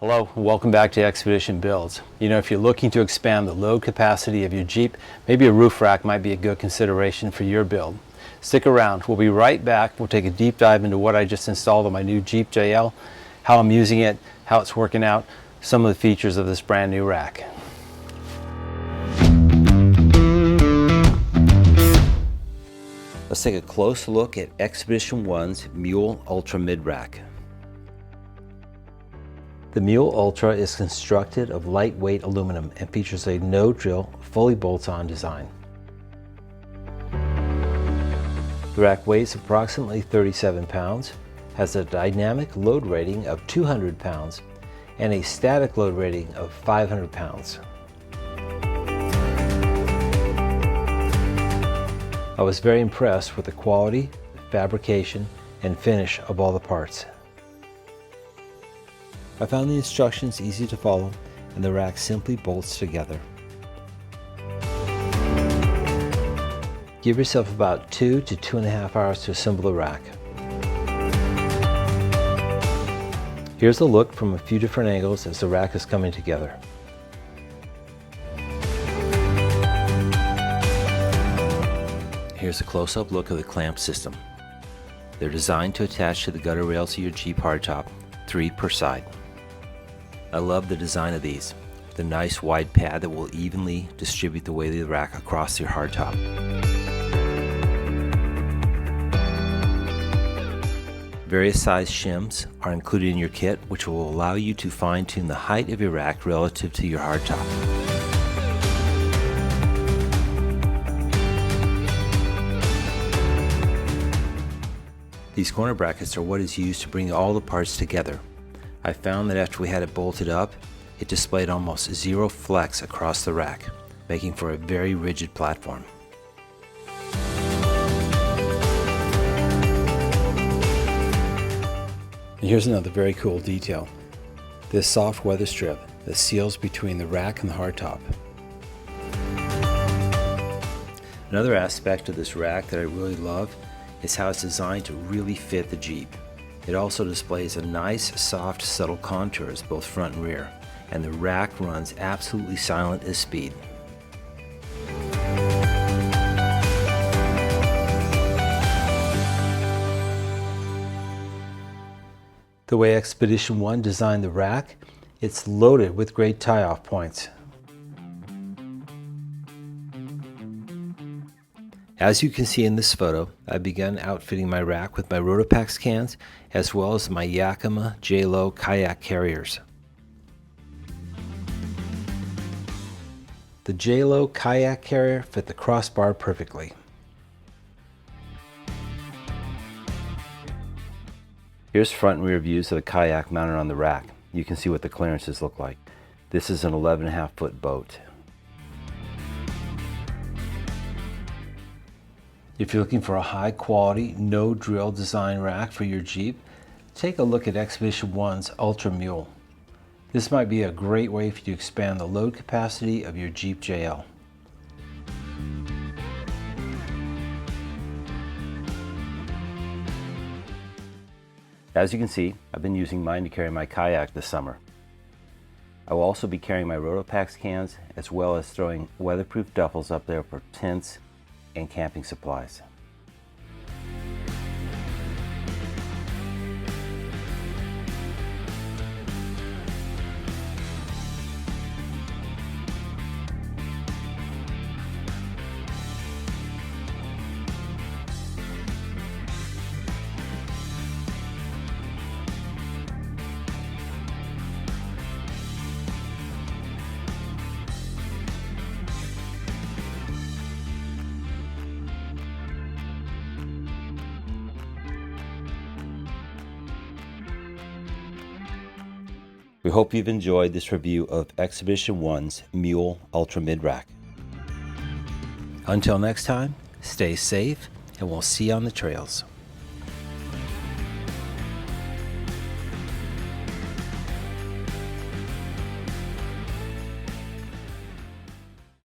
Hello, and welcome back to Expedition Builds. You know, if you're looking to expand the load capacity of your Jeep, maybe a roof rack might be a good consideration for your build. Stick around, we'll be right back. We'll take a deep dive into what I just installed on my new Jeep JL, how I'm using it, how it's working out, some of the features of this brand new rack. Let's take a close look at Expedition One's Mule Ultra Mid Rack. The Mule Ultra is constructed of lightweight aluminum and features a no-drill, fully bolts-on design. The rack weighs approximately 37 pounds, has a dynamic load rating of 200 pounds, and a static load rating of 500 pounds. I was very impressed with the quality, fabrication, and finish of all the parts. I found the instructions easy to follow, and the rack simply bolts together. Give yourself about 2 to 2.5 hours to assemble the rack. Here's a look from a few different angles as the rack is coming together. Here's a close-up look of the clamp system. They're designed to attach to the gutter rails of your Jeep hardtop, 3 per side. I love the design of these, with a nice wide pad that will evenly distribute the weight of the rack across your hardtop. Various size shims are included in your kit, which will allow you to fine-tune the height of your rack relative to your hardtop. These corner brackets are what is used to bring all the parts together. I found that after we had it bolted up, it displayed almost zero flex across the rack, making for a very rigid platform. And here's another very cool detail. This soft weather strip that seals between the rack and the hardtop. Another aspect of this rack that I really love is how it's designed to really fit the Jeep. It also displays a nice, soft, subtle contours both front and rear, and the rack runs absolutely silent as speed. The way Expedition One designed the rack, it's loaded with great tie-off points. As you can see in this photo, I've begun outfitting my rack with my Rotopax cans as well as my Yakima J-Lo kayak carriers. The J-Lo kayak carrier fit the crossbar perfectly. Here's front and rear views of the kayak mounted on the rack. You can see what the clearances look like. This is an 11.5 foot boat. If you're looking for a high quality, no drill design rack for your Jeep, take a look at Expedition One's Ultra Mule. This might be a great way for you to expand the load capacity of your Jeep JL. As you can see, I've been using mine to carry my kayak this summer. I will also be carrying my Rotopax cans as well as throwing weatherproof duffels up there for tents and camping supplies. We hope you've enjoyed this review of Expedition One's Mule Ultra Mid Rack. Until next time, stay safe and we'll see you on the trails.